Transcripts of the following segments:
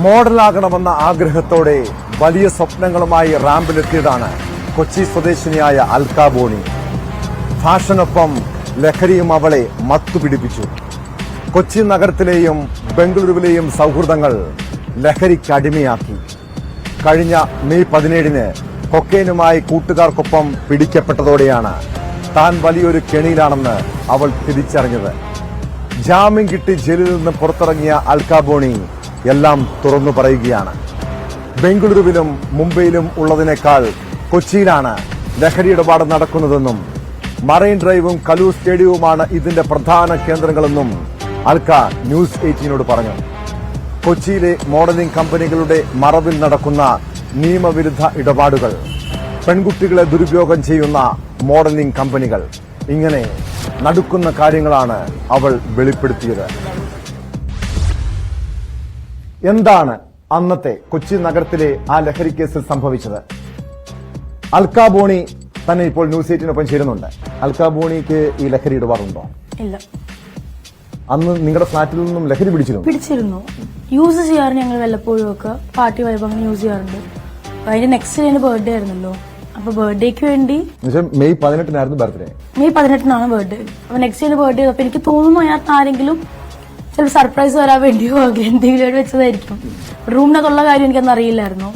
മോഡലാകണമെന്ന ആഗ്രഹത്തോടെ വലിയ സ്വപ്നങ്ങളുമായി റാമ്പിലെത്തിയതാണ് കൊച്ചി സ്വദേശിനിയായ അൽക്ക ബോണി. ഫാഷനൊപ്പം ലഹരിയും അവളെ മത്തുപിടിപ്പിച്ചു. കൊച്ചി നഗരത്തിലെയും ബംഗളൂരുവിലെയും സൗഹൃദങ്ങൾ ലഹരിക്ക് അടിമയാക്കി. കഴിഞ്ഞ മെയ് 17 കൊക്കൈനുമായി കൂട്ടുകാർക്കൊപ്പം പിടിക്കപ്പെട്ടതോടെയാണ് താൻ വലിയൊരു കെണിയിലാണെന്ന് അവൾ തിരിച്ചറിഞ്ഞത്. ജാമ്യം കിട്ടി ജയിലിൽ നിന്ന് പുറത്തിറങ്ങിയ അൽക്ക ബോണി എല്ലാം തുറന്നു പറയുകയാണ്. ബംഗളൂരുവിലും മുംബൈയിലും ഉള്ളതിനേക്കാൾ കൊച്ചിയിലാണ് ലഹരി ഇടപാട് നടക്കുന്നതെന്നും മറൈൻ ഡ്രൈവും കലൂർ സ്റ്റേഡിയവുമാണ് ഇതിന്റെ പ്രധാന കേന്ദ്രങ്ങളെന്നും അൽക്ക ന്യൂസ് 18നോട് പറഞ്ഞു. കൊച്ചിയിലെ മോഡലിംഗ് കമ്പനികളുടെ മറവിൽ നടക്കുന്ന നിയമവിരുദ്ധ ഇടപാടുകൾ, പെൺകുട്ടികളെ ദുരുപയോഗം ചെയ്യുന്ന മോഡലിംഗ് കമ്പനികൾ, ഇങ്ങനെ നടക്കുന്ന കാര്യങ്ങളാണ് അവൾ വെളിപ്പെടുത്തിയത്. എന്താണ് അന്നത്തെ കൊച്ചി നഗരത്തിലെ ആ ലഹരി കേസിൽ സംഭവിച്ചത്? അൽക്ക ബോണി തന്നെ ഇപ്പോൾ ന്യൂസ് 18നൊപ്പം ചേരുന്നുണ്ട്. അൽക്ക ബോണിക്ക് ഈ ലഹരി ഇടപാടുണ്ടോ? ഇല്ല. അന്ന് നിങ്ങളുടെ ഫ്ളാറ്റിൽ നിന്നും ലഹരി പിടിച്ചിരുന്നു. യൂസ് ചെയ്യാറ് ഞങ്ങൾ വല്ലപ്പോഴും ഒക്കെ പാർട്ടി വൈബ് അങ്ങനെ യൂസ് ചെയ്യാറുണ്ട്. അതിന്റെ നെക്സ്റ്റ് എന്റെ ബർത്ത്ഡേ ആയിരുന്നല്ലോ, അപ്പൊ ബർത്ത്ഡേക്ക് വേണ്ടി മെയ് 18 ബർത്ത്ഡേ. May 18 birthday. അപ്പൊ നെക്സ്റ്റ് എന്റെ ബർത്ത്ഡേ. അപ്പൊ എനിക്ക് തോന്നുന്നു അതിനകത്ത് ആരെങ്കിലും ചില സർപ്രൈസ് വരാൻ വേണ്ടിയോ എന്തെങ്കിലും വെച്ചതായിരിക്കും. റൂമിനകത്തുള്ള കാര്യം എനിക്കൊന്നും അറിയില്ലായിരുന്നു.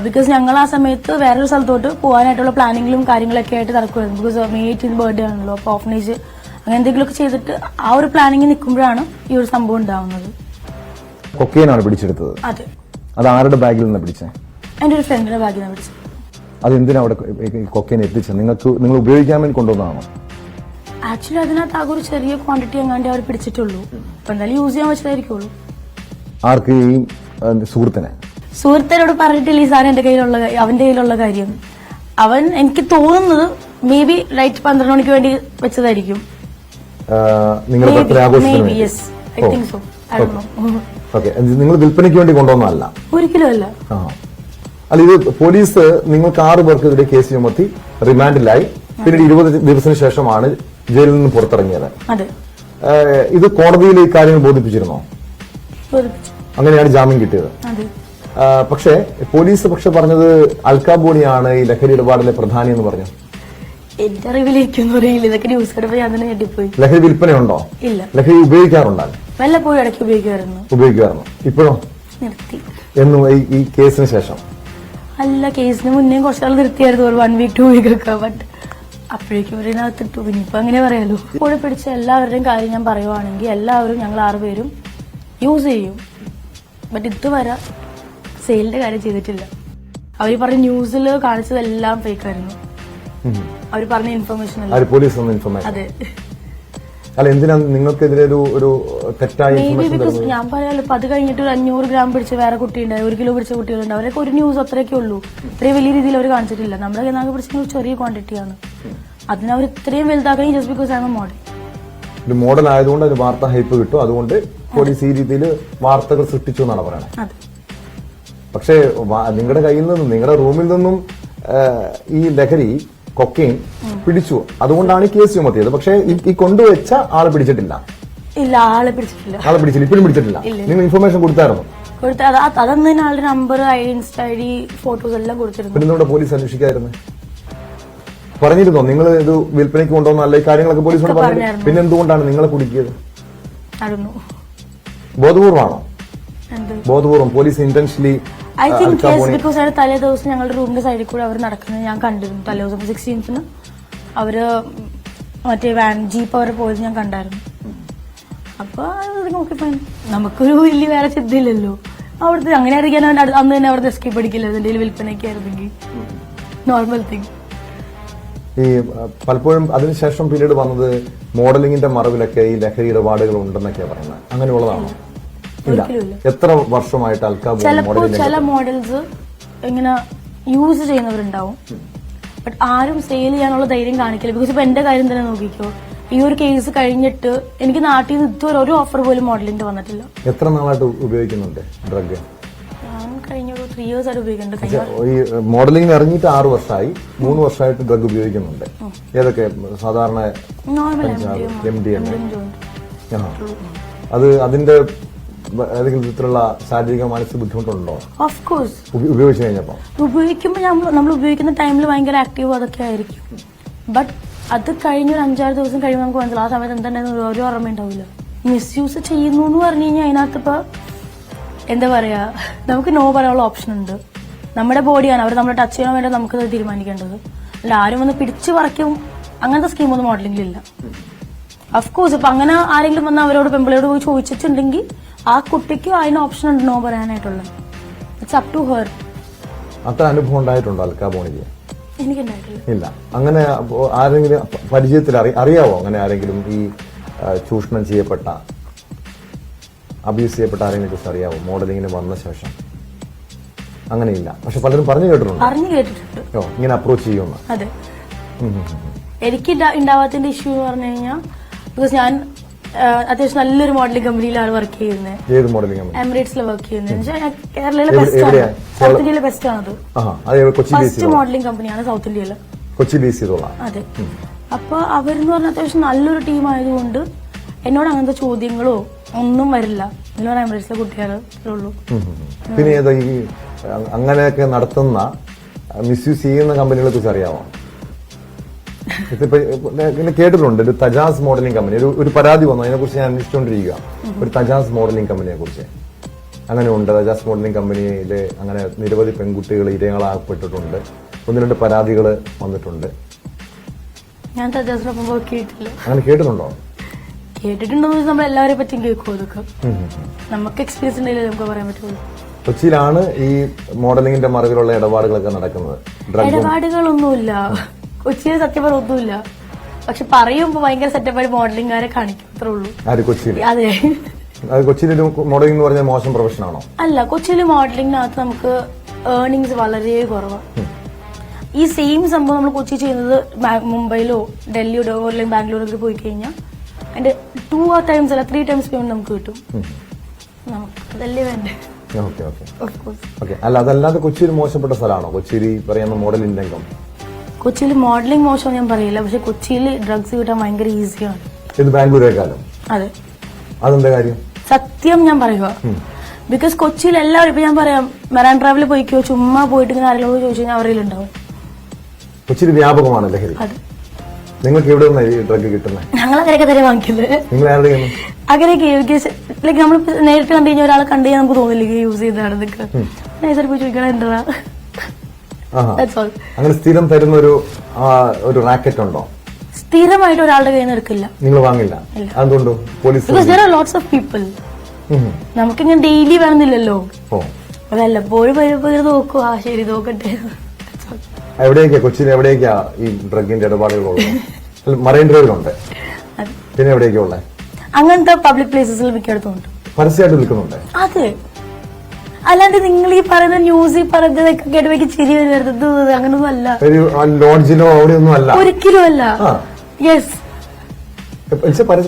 ബിക്കോസ് ഞങ്ങൾ ആ സമയത്ത് വേറൊരു സ്ഥലത്തോട്ട് പോകാനായിട്ടുള്ള പ്ലാനിങ്ങിലും കാര്യങ്ങളൊക്കെ ആയിട്ട് നടക്കുമായിരുന്നു. ബിക്കോസ് മെയ് 18 ബർത്ത്ഡേ ആണല്ലോ, അപ്പൊ ഓഫനേജ് അങ്ങനെ എന്തെങ്കിലുമൊക്കെ ചെയ്തിട്ട് ആ ഒരു പ്ലാനിങ് നിൽക്കുമ്പോഴാണ് ഈ ഒരു സംഭവം ഉണ്ടാവുന്നത്. കൊക്കൈനാണ് പിടിച്ചെടുത്തത്. അതെ. അത് ആരുടെ ബാഗിൽ നിന്ന് പിടിച്ചത്? എന്റെ ഒരു ഫ്രണ്ടിന്റെ ബാഗിൽ നിന്ന് പിടിച്ചത്. അത് എന്തിനാ അവിടെ കൊക്കൈൻ എത്തിച്ചത്? നിങ്ങൾ ഉപയോഗിക്കാൻ വേണ്ടി കൊണ്ടുവന്നതാണോ? ആക്ച്വലി അതിനകത്ത് ആകെ ഒരു ചെറിയ ക്വാണ്ടിറ്റി എങ്ങാണ്ട് അവർ പിടിച്ചിട്ടുള്ളൂ. അപ്പൊ എന്തായാലും യൂസ് ചെയ്യാൻ വെച്ചതായിരിക്കുള്ളൂ. ആർക്ക്? ഈ സുഹൃത്തിനോട് പറഞ്ഞിട്ടില്ല ഈ സാധനം എന്റെ കയ്യിലുള്ള അവന്റെ കയ്യിലുള്ള കാര്യം. അവൻ എനിക്ക് തോന്നുന്നത് മേ ബി റൈറ്റ് 12 മണിക്ക് വേണ്ടി വെച്ചതായിരിക്കും. നിങ്ങൾ വിൽപ്പനയ്ക്ക് വേണ്ടി കൊണ്ടുവന്നതല്ല? ഒരിക്കലും അല്ല. അല്ല, ഇത് പോലീസ് നിങ്ങൾക്ക് 6 പേർക്കെതിരെ കേസ് ചുമത്തി റിമാൻഡിലായി. പിന്നീട് 20 ദിവസത്തിന് ശേഷമാണ് ജയിലിൽ നിന്ന് പുറത്തിറങ്ങിയത്. ഇത് കോടതിയിൽ ഈ കാര്യങ്ങൾ ബോധിപ്പിച്ചിരുന്നോ? അങ്ങനെയാണ് ജാമ്യം കിട്ടിയത്. പക്ഷേ പോലീസ് പറഞ്ഞത് അൽക്ക ബോണിയാണ് ഈ ലഹരി ഇടപാടിലെ പ്രധാനി എന്ന് പറഞ്ഞു. എന്റെ അറിവിലേക്കൊന്നും അറിയില്ല. ഇതൊക്കെ ന്യൂസ് കണ്ടപ്പോൾ ഞാൻ തന്നെ ഞെട്ടിപ്പോയി. ലഹരി വിൽപ്പനയുണ്ടോ? ഇല്ല. ലഹരി ഉപയോഗിക്കാറുണ്ടോ? വല്ലപ്പോഴും ഇടയ്ക്ക് ഉപയോഗിക്കുമായിരുന്നു. ഇപ്പോഴോ? നിർത്തി. എന്നും ഈ കേസിന് ശേഷം? അല്ല, കേസിന് മുന്നേ കുറച്ചാൾ നിർത്തിയായിരുന്നു, 1 വീക്ക് 2 വീക്ക് ഒക്കെ. ബട്ട് അപ്പോഴേക്കും ഇതിനകത്തിട്ടു. ഇനിയിപ്പോ അങ്ങനെ പറയാലോ. കൂടെ പിടിച്ച എല്ലാവരുടെയും കാര്യം ഞാൻ പറയുവാണെങ്കിൽ എല്ലാവരും ഞങ്ങൾ 6 പേരും യൂസ് ചെയ്യും. ബട്ട് ഇതുവരെ സെയിലിന്റെ കാര്യം ചെയ്തിട്ടില്ല. അവര് പറഞ്ഞ ന്യൂസിൽ കാണിച്ചതെല്ലാം ഫേക്ക് ആയിരുന്നു. അവര് പറഞ്ഞ ഇൻഫർമേഷൻ അതെ. അല്ല, എന്തിനാ നിങ്ങൾക്കെതിരെ ഒരു തെറ്റായ ബിക്കോസ് ഞാൻ പറയാലോ, അത് കഴിഞ്ഞിട്ട് 500 ഗ്രാം പിടിച്ച വേറെ കുട്ടിയുണ്ടായി, 1 കിലോ പിടിച്ച കുട്ടികളുണ്ട്. അവരൊക്കെ ഒരു ന്യൂസ് അത്രയൊക്കെ ഉള്ളൂ. ഇത്രയും വലിയ രീതിയിൽ അവർ കാണിച്ചിട്ടില്ല. നമ്മുടെ കയ്യിൽ പിടിച്ച ചെറിയ ക്വാണ്ടിറ്റിയാണ്. അതിനവർ ഇത്രയും വലുതാക്കാൻ ജസ്റ്റ് ബിക്കോസ് ആണ് മോഡൽ. ഒരു മോഡൽ ആയതുകൊണ്ട് ഒരു വാർത്ത ഹൈപ്പ് കിട്ടും. അതുകൊണ്ട് പോലീസ് ഈ രീതിയിൽ വാർത്തകൾ സൃഷ്ടിച്ചു എന്നാണ് പറയുന്നത്. പക്ഷേ നിങ്ങളുടെ കയ്യിൽ നിന്നും നിങ്ങളുടെ റൂമിൽ നിന്നും ഈ ലഹരി കൊക്കൈൻ പിടിച്ചു. അതുകൊണ്ടാണ് ഈ കേസ് ചുമത്തിയത്. പക്ഷേ ഈ കൊണ്ടുവച്ച ആളെ പിടിച്ചിട്ടില്ല. ഇല്ല, ആളെ പിടിച്ചിട്ടില്ല. ഇപ്പോഴും പിടിച്ചിട്ടില്ല. നിങ്ങൾ ഇൻഫർമേഷൻ കൊടുത്തായിരുന്നു? അതന്ന് ആളുടെ number, insta I D, photos എല്ലാം കൊടുത്തിരുന്നു. പിന്നെ പോലീസ് അന്വേഷിക്കായിരുന്നു? പറഞ്ഞിരുന്നോ നിങ്ങൾ ഇത് വിൽപ്പനയ്ക്ക് കൊണ്ടുവന്നല്ല ഈ കാര്യങ്ങളൊക്കെ പോലീസിനോട് പറഞ്ഞു? പിന്നെ എന്തുകൊണ്ടാണ് നിങ്ങളെ കുടുക്കിയത്? ബോധപൂർവമാണോ? ബോധപൂർവം police intentionally? I think yes, because തലേ ദിവസം ഞങ്ങളുടെ റൂമിന്റെ സൈഡിൽ കൂടെ അവർ നടക്കുന്നത് ഞാൻ കണ്ടിരുന്നു. തലേ ദിവസം 16th അവര് മറ്റേ ജീപ്പ് അവരെ പോയത് ഞാൻ കണ്ടായിരുന്നു. അപ്പൊ നമുക്കൊരു വലിയ വേറെ ചിന്തയില്ലല്ലോ. അവിടുത്തെ അങ്ങനെ അറിയിക്കാൻ അന്ന് തന്നെ അവിടുത്തെ എസ്കേപ്പ് അടിക്കില്ല. എന്തെങ്കിലും വിൽപ്പനയ്ക്ക് ആയിരുന്നെങ്കിൽ നോർമൽ തിങ്. ഈ പലപ്പോഴും അതിനുശേഷം പിന്നീട് വന്നത് മോഡലിംഗിന്റെ മറവിലൊക്കെ ഈ ലഹരി ഇടപാടുകൾ ഉണ്ടെന്നൊക്കെയാണ് പറയുന്നത്. അങ്ങനെയുള്ളതാണോ? എത്ര വർഷമായിട്ട് അൽക്ക ചില മോഡൽസ് ഇങ്ങനെ യൂസ് ചെയ്യുന്നവരുണ്ടാവും. ബട്ട് ആരും സെയിൽ ചെയ്യാനുള്ള ധൈര്യം കാണിക്കില്ല. ബിക്കോസ് ഇപ്പൊ എന്റെ കാര്യം തന്നെ നോക്കിക്കോ. ഈ ഒരു കേസ് കഴിഞ്ഞിട്ട് എനിക്ക് നാട്ടിൽ നിന്ന് ഇതുവരെ ഒരു ഓഫർ പോലും മോഡലിന്റെ വന്നിട്ടില്ല. എത്ര നാളായിട്ട് ഉപയോഗിക്കുന്നുണ്ട് ഡ്രഗ്? ഞാൻ കഴിഞ്ഞ 3 years ആയിട്ട് ഉപയോഗിക്കുന്നുണ്ട്. ഈ മോഡലിംഗ് ഇറങ്ങിയിട്ട് 6 വർഷമായി. 3 വർഷമായിട്ട് ഡ്രഗ് ഉപയോഗിക്കുന്നുണ്ട്. ഏതൊക്കെ? സാധാരണ MDMA. അത് അതിന്റെ ഏതെങ്കിലും വിധത്തിലുള്ള ശാരീരിക മാനസിക ബുദ്ധിമുട്ടുണ്ടോ ഓഫ് കോഴ്സ് ഉപയോഗിച്ചു കഴിഞ്ഞപ്പോ? ഉപയോഗിക്കുമ്പോൾ നമ്മൾ ഉപയോഗിക്കുന്ന ടൈമിൽ ഭയങ്കര ആക്റ്റീവ് അതൊക്കെ ആയിരിക്കും. ബട്ട് അത് കഴിഞ്ഞ ഒരു 5-6 ദിവസം കഴിയുമ്പോൾ നമുക്ക് മനസ്സിലാവും ആ സമയത്ത് എന്താണെന്ന് ഒരു ഓർമ്മ ഉണ്ടാവില്ല. മിസ്യൂസ് ചെയ്യുന്നു എന്ന് പറഞ്ഞു കഴിഞ്ഞാൽ അതിനകത്ത് ഇപ്പൊ എന്താ പറയാ, നമുക്ക് നോ പറയാനുള്ള ഓപ്ഷൻ ഉണ്ട്. നമ്മുടെ ബോഡിയാണ്, അവർ നമ്മളെ ടച്ച് ചെയ്യാൻ വേണ്ടി നമുക്ക് തീരുമാനിക്കേണ്ടത്. അല്ല ആരും വന്ന് പിടിച്ചു പറിക്കും അങ്ങനത്തെ സ്കീമൊന്നും മോഡലിംഗിലില്ല. അഫ്കോഴ്സ് ഇപ്പൊ അങ്ങനെ ആരെങ്കിലും വന്ന് അവരോട് പെമ്പിളയോട് പോയി ചോദിച്ചിട്ടുണ്ടെങ്കിൽ ആ കുട്ടിക്ക് അതിന് ഓപ്ഷൻ ഉണ്ട് നോ പറയാനായിട്ടുള്ളത്. It's up to her. അത്ര അനുഭവം ഉണ്ടായിട്ടുണ്ടോ അൽക്കാ ബോണിക്ക്? എനിക്കുണ്ടായിട്ടില്ല. ഇല്ല. അങ്ങനെ ആരെങ്കിലും പരിചയത്തിൽ അറിയാവോ അങ്ങനെ ആരെങ്കിലും ഈ ചൂഷണം ചെയ്യപ്പെട്ട, അബ്യൂസ് ചെയ്യപ്പെട്ട ആരെങ്കിലും കുറിച്ച് അറിയാവോ മോഡലിങ്ങിന് വന്ന ശേഷം? അങ്ങനെയില്ല. പക്ഷെ പലരും പറഞ്ഞു കേട്ടിട്ടുണ്ട് ഇങ്ങനെ അപ്രോച്ച് ചെയ്യുന്ന. അതെ, എനിക്ക് ഉണ്ടാവാത്തതിന്റെ ഇഷ്യൂ എന്ന് പറഞ്ഞു കഴിഞ്ഞാൽ ബിക്കോസ് ഞാൻ അത്യാവശ്യം നല്ലൊരു മോഡലിംഗ് കമ്പനിയിലാണ് വർക്ക് ചെയ്യുന്നത്. ഏത് മോഡലിംഗ് കമ്പനി? എമിറേറ്റ്സിൽ വർക്ക് ചെയ്യുന്നത്. കേരളയിലെ ബെസ്റ്റ് ആണ്, സൗത്ത് ഇന്ത്യയിലെ ബെസ്റ്റ് ആണത്. ഫസ്റ്റ് മോഡലിംഗ് കമ്പനിയാണ് സൗത്ത് ഇന്ത്യയില്, കൊച്ചി ബേസ് ചെയ്തോളാം. അതെ. അപ്പൊ അവരെന്ന് പറഞ്ഞാൽ അത്യാവശ്യം നല്ലൊരു ടീം ആയതുകൊണ്ട് എന്നോട് അങ്ങനത്തെ ചോദ്യങ്ങളോ ഒന്നും വരില്ല. ഇതിലൂടെ എമിറേറ്റ്സിലെ കുട്ടികളേ ഉള്ളൂ. പിന്നെ ഏതാ ഈ അങ്ങനെയൊക്കെ നടത്തുന്ന മിസ്യൂസ് ചെയ്യുന്ന കമ്പനികളെ കുറിച്ച് അറിയാമോ? ഇങ്ങനെ കേട്ടിട്ടുണ്ട് ഒരു തജാസ് മോഡലിംഗ് കമ്പനി, ഒരു പരാതി വന്നു, അതിനെ കുറിച്ച് ഞാൻ അന്വേഷിച്ചുകൊണ്ടിരിക്കുക. ഒരു തജാസ് മോഡലിംഗ് കമ്പനിയെ കുറിച്ച്. അങ്ങനെ ഉണ്ട്. തജാസ് മോഡലിംഗ് കമ്പനിയില് അങ്ങനെ നിരവധി പെൺകുട്ടികൾ ഇരകളാകപ്പെട്ടിട്ടുണ്ട്. 1-2 പരാതികൾ വന്നിട്ടുണ്ട്. ഞാൻ തജാസിനൊപ്പം വർക്ക് ചെയ്തിട്ടില്ല. അങ്ങനെ കേട്ടിട്ടുണ്ടോ? കേട്ടിട്ടുണ്ടോ? നമ്മൾ എല്ലാവരെ പറ്റിയും കേൾക്കും. അതൊക്കെ നമുക്ക് എക്സ്പീരിയൻസ് ഉണ്ടെങ്കിൽ നമുക്ക് പറയാൻ പറ്റുള്ളൂ. കൊച്ചിയിലാണ് ഈ മോഡലിംഗിന്റെ മറവിലുള്ള ഇടപാടുകളൊക്കെ നടക്കുന്നത്. ഇടപാടുകളൊന്നുമില്ല കൊച്ചിയിൽ, സത്യം പറഞ്ഞ ഒന്നുമില്ല. പക്ഷെ പറയുമ്പോ ഭയങ്കര സെറ്റപ്പായിട്ട് മോഡലിംഗുകാരെ കാണിക്കും, അത്രേ ഉള്ളൂ. അതെ. കൊച്ചിയിലൊരു മോഡലിംഗ് എന്ന് പറഞ്ഞാൽ മോശം പ്രൊഫഷൻ ആണോ? അല്ല, കൊച്ചിയിൽ മോഡലിംഗിനകത്ത് നമുക്ക് ഏർണിങ്സ് വളരെ കുറവാണ്. ഈ സെയിം സംഭവം നമ്മൾ കൊച്ചി ചെയ്യുന്നത് മുംബൈയിലോ ഡൽഹിയോ അല്ലെങ്കിൽ ബാംഗ്ലൂരിലോ പോയി കഴിഞ്ഞാൽ അതിന്റെ 2 times അല്ല 3 times പേയ്മെന്റ് നമുക്ക് കിട്ടും. നമുക്ക് അതല്ലേ വേണ്ടേ? അല്ല, അതല്ലാതെ കൊച്ചിയിൽ മോശപ്പെട്ട സ്ഥലമാണോ കൊച്ചിയിൽ പറയുന്ന മോഡലിംഗ് രംഗം? കൊച്ചിയിൽ മോഡലിംഗ് മോശം ഞാൻ പറയില്ല, പക്ഷെ കൊച്ചിയിൽ ഡ്രഗ്സ് കിട്ടാൻ ഭയങ്കര ഈസിയാണ്. ഇത് ബാംഗ്ലൂരേക്കാളും? അതെ. അതെന്താ കാര്യം? സത്യം ഞാൻ പറയുക. ബിക്കോസ് കൊച്ചിയിൽ എല്ലാവരും, ഇപ്പൊ ഞാൻ പറയാം, മെറാൻ ട്രാവലിൽ പോയിക്കോ, ചുമ്മാ പോയിട്ട് ഇങ്ങനെ ആരെങ്കിലും ചോദിച്ചു കഴിഞ്ഞാൽ അവരിൽ ഉണ്ടാവും. കൊച്ചിയിൽ വ്യാപകമാണ് ലഹരി. നിങ്ങൾക്ക് എവിടെ നിന്നാണ് ഈ ഡ്രഗ് കിട്ടുന്നത്? ഞങ്ങൾ അങ്ങനെയൊക്കെ തന്നെ വാങ്ങിക്കുന്നത്. നിങ്ങൾ ആരുടെ? അങ്ങനെയൊക്കെ ലൈക്ക് നമ്മൾ നേരിട്ട് കണ്ടു കഴിഞ്ഞാൽ ഒരാളെ കണ്ടു കഴിഞ്ഞാൽ നമുക്ക് തോന്നില്ല യൂസ് ചെയ്തതാണെന്നൊക്കെ. നൈസായിട്ട് പോയി ചോദിക്കണം എന്താ. അങ്ങനെ സ്ഥിരം തരുന്ന ഒരു റാക്കറ്റ് ഉണ്ടോ? സ്ഥിരമായിട്ട് ഒരാളുടെ കയ്യിൽ നിന്ന് എടുക്കില്ല. നിങ്ങൾ വാങ്ങില്ല? അതുകൊണ്ട് പോലീസ് ലോട്ട്സ് ഓഫ് പീപ്പിൾ. നമുക്കിങ്ങനെ ഡെയിലി വേണമെന്നില്ലല്ലോ. വല്ലപ്പോഴും നോക്കുക, ശരി നോക്കട്ടെ. എവിടെയൊക്കെയാ കൊച്ചിയിൽ എവിടെയൊക്കെയാ ഈ ഡ്രഗിന്റെ ഇടപാടുകളുള്ളത്? മറൈൻ ഡ്രൈവിലുണ്ട്. പിന്നെ എവിടെയൊക്കെയാ ഉള്ളത്? അങ്ങനത്തെ പബ്ലിക് പ്ലേസസിൽ മിക്കയിടത്തുണ്ട്. പരസ്യമായിട്ട് വിൽക്കുന്നുണ്ട്. അതെ. അല്ലാണ്ട് നിങ്ങൾ ഈ പറയുന്ന ന്യൂസ് പറയുന്നതൊക്കെ കേട്ടുപോയി ചിരി വരുന്നത് അങ്ങനൊന്നും അല്ല. ലോഡ്ജിലോ അവിടെയൊന്നും അല്ല, ഒരിക്കലും അല്ല. യെസ്,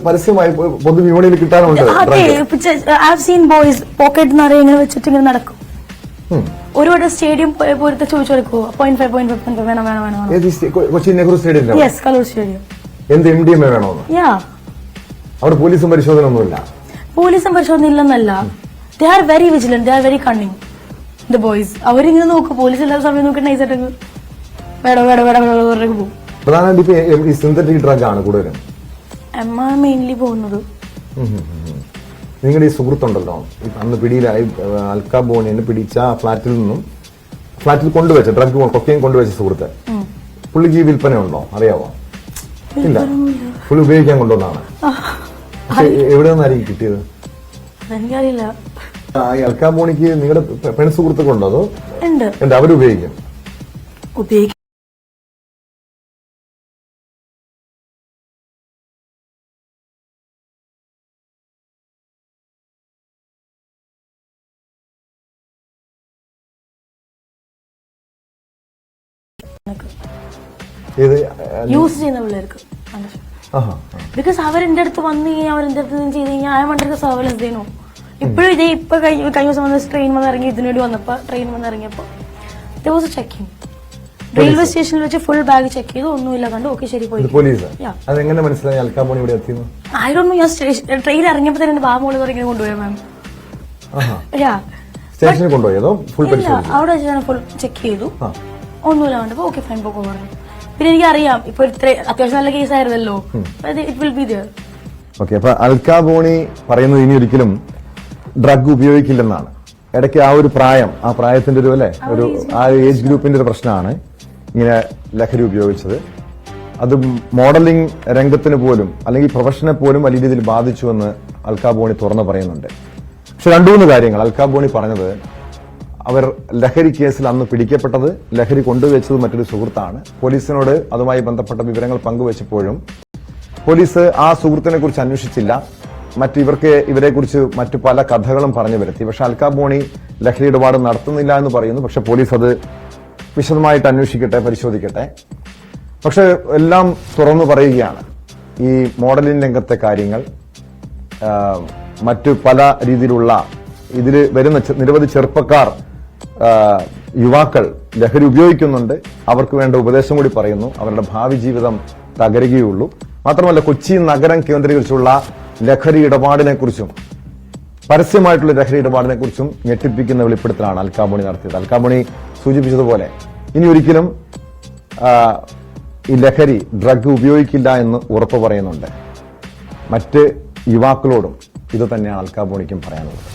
പരസ്യമായി പൊതുവിപണിയിൽ കിട്ടാനുണ്ട്. ബോയ്സ് പോക്കറ്റ് നിറയെ ഇങ്ങനെ വെച്ചിട്ട് ഇങ്ങനെ നടക്കും. ഒരുപാട് സ്റ്റേഡിയം പോലത്തെ ചോദിച്ചു കൊടുക്കുവോ 0.5 വേണം വേണം വേണം. Kochi Nehru stadium? Yes, Kaloor stadium. എന്ത് MDMA വേണോന്ന്? അവിടെ പോലീസും പരിശോധന ഒന്നുമില്ല? പോലീസും പരിശോധന ഇല്ലെന്നല്ല, they are very vigilant, they are very cunning, the boys. അവരിങ്ങനെ നോക്കും, പോലീസ് എല്ലാ സമയം നോക്കി നൈസായിട്ട് വേടോ വേടോ വേടോ വേടോ പോകും. പ്രധാനമായിട്ട് ഈ സിന്തറ്റിക് ഡ്രഗ് ആണ് കൂടുതലും മെയിൻലി പോകുന്നത്. നിങ്ങളുടെ ഈ സുഹൃത്തുണ്ടല്ലോ, അന്ന് പിടിയിലായി അൽക്കാ ബോണിനെ പിടിച്ച ഫ്ലാറ്റിൽ കൊണ്ടുവച്ച ഡ്രഗ് കൊക്കയും കൊണ്ടുവച്ച സുഹൃത്ത്, പുള്ളിക്ക് വിൽപ്പന ഉണ്ടോ അറിയാവോ? ഇല്ല, പുള്ളി ഉപയോഗിക്കാൻ കൊണ്ടുവന്നാണ്. എവിടെ നിന്നായിരിക്കും കിട്ടിയത്? എനിക്കറിയില്ല. ഈ അൽക്കാ ബോണിക്ക് നിങ്ങളുടെ പെൺ സുഹൃത്തുക്കളുണ്ടോ? അതോ ഉണ്ട്, അവരുപയോഗിക്കും? യൂസ് ചെയ്യുന്ന പിള്ളേർക്ക്. ബിക്കോസ് അവരെന്റെ അടുത്ത് വന്ന് അവരെന്റെ അടുത്ത് ചെയ്ത് കഴിഞ്ഞാൽ ആ മണ്ടൊക്കെ സർവൈലൻസ് ചെയ്യുന്നു. ഇപ്പോഴും ഇതേ ഇപ്പൊ കഴിഞ്ഞ ദിവസം വന്ന ട്രെയിൻ വന്നിറങ്ങി ഇതിനുവേണ്ടി വന്നപ്പോ ട്രെയിൻ വന്നിറങ്ങിയപ്പോ ചെക്കിങ് റെയിൽവേ സ്റ്റേഷനിൽ വെച്ച് ഫുൾ ബാഗ് ചെക്ക് ചെയ്തു, ഒന്നുമില്ല കണ്ടു. ഓക്കെ, ശരി, പോയി. അതെങ്ങനെ മനസ്സിലായി അൽക്കാ ബോണി ഇവിടെ എത്തിയെന്ന്? ആയിരുന്നു. ഞാൻ ട്രെയിൻ ഇറങ്ങിയപ്പോ തന്നെ എന്റെ ബാബു മോള് ഇങ്ങനെ കൊണ്ടുപോയി മാം. യാ സ്റ്റേഷനിൽ കൊണ്ടുപോയി അതോ ഫുൾ ഇല്ല പരിശോധിച്ചു? അവിടെ വെച്ച് ഞാൻ ഫുൾ ചെക്ക് ചെയ്തു, ആ. ഒന്നുമില്ല കണ്ടപ്പോ ഓക്കെ ഫൈൻ പോക്കോ പറഞ്ഞു. പിന്നെ എനിക്കറിയാം ഇപ്പൊ ഇത്ര അത്യാവശ്യം നല്ല കേസ് ആയിരുന്നല്ലോ, it will be there. Okay, അപ്പൊ അൽക്കാബോണി പറയുന്നത് ഇനി ഒരിക്കലും ഡ്രഗ് ഉപയോഗിക്കില്ലെന്നാണ്. ഇടയ്ക്ക് ആ ഒരു പ്രായം, ആ പ്രായത്തിന്റെ ഒരു അല്ലെ ഒരു ആ ഏജ് ഗ്രൂപ്പിന്റെ ഒരു പ്രശ്നമാണ് ഇങ്ങനെ ലഹരി ഉപയോഗിച്ചത്. അത് മോഡലിംഗ് രംഗത്തിന് പോലും അല്ലെങ്കിൽ പ്രൊഫഷനെ പോലും വലിയ രീതിയിൽ ബാധിച്ചുവെന്ന് അൽക്കാബോണി തുറന്നു പറയുന്നുണ്ട്. പക്ഷെ 2-3 കാര്യങ്ങൾ അൽക്കാബോണി പറഞ്ഞത്, അവർ ലഹരി കേസിൽ അന്ന് പിടിക്കപ്പെട്ടത്, ലഹരി കൊണ്ടുവച്ചത് മറ്റൊരു സുഹൃത്താണ്. പോലീസിനോട് അതുമായി ബന്ധപ്പെട്ട വിവരങ്ങൾ പങ്കുവച്ചപ്പോഴും പോലീസ് ആ സുഹൃത്തിനെ കുറിച്ച് അന്വേഷിച്ചില്ല. ഇവരെക്കുറിച്ച് മറ്റു പല കഥകളും പറഞ്ഞു വരുത്തി. പക്ഷെ അൽക്കാബോണി ലഹരി ഇടപാട് നടത്തുന്നില്ല എന്ന് പറയുന്നു. പക്ഷെ പോലീസ് അത് വിശദമായിട്ട് അന്വേഷിക്കട്ടെ, പരിശോധിക്കട്ടെ. പക്ഷെ എല്ലാം തുറന്നു പറയുകയാണ്. ഈ മോഡലിംഗ് രംഗത്തെ കാര്യങ്ങൾ, മറ്റു പല രീതിയിലുള്ള ഇതിൽ വരുന്ന നിരവധി ചെറുപ്പക്കാർ, യുവാക്കൾ ലഹരി ഉപയോഗിക്കുന്നുണ്ട്. അവർക്ക് വേണ്ട ഉപദേശം കൂടി പറയുന്നു. അവരുടെ ഭാവി ജീവിതം തകരുകയുള്ളൂ. മാത്രമല്ല, കൊച്ചി നഗരം കേന്ദ്രീകരിച്ചുള്ള ലഹരി ഇടപാടിനെ കുറിച്ചും പരസ്യമായിട്ടുള്ള ലഹരി ഇടപാടിനെ കുറിച്ചും ഞെട്ടിപ്പിക്കുന്ന വെളിപ്പെടുത്തലാണ് അൽക്കാബോണി നടത്തിയത്. അൽക്കാബോണി സൂചിപ്പിച്ചതുപോലെ ഇനി ഒരിക്കലും ഈ ലഹരി ഡ്രഗ് ഉപയോഗിക്കില്ല എന്ന് ഉറപ്പ് പറയുന്നുണ്ട്. മറ്റ് യുവാക്കളോടും ഇത് തന്നെയാണ് അൽക്കാബോണിക്കും പറയാനുള്ളത്.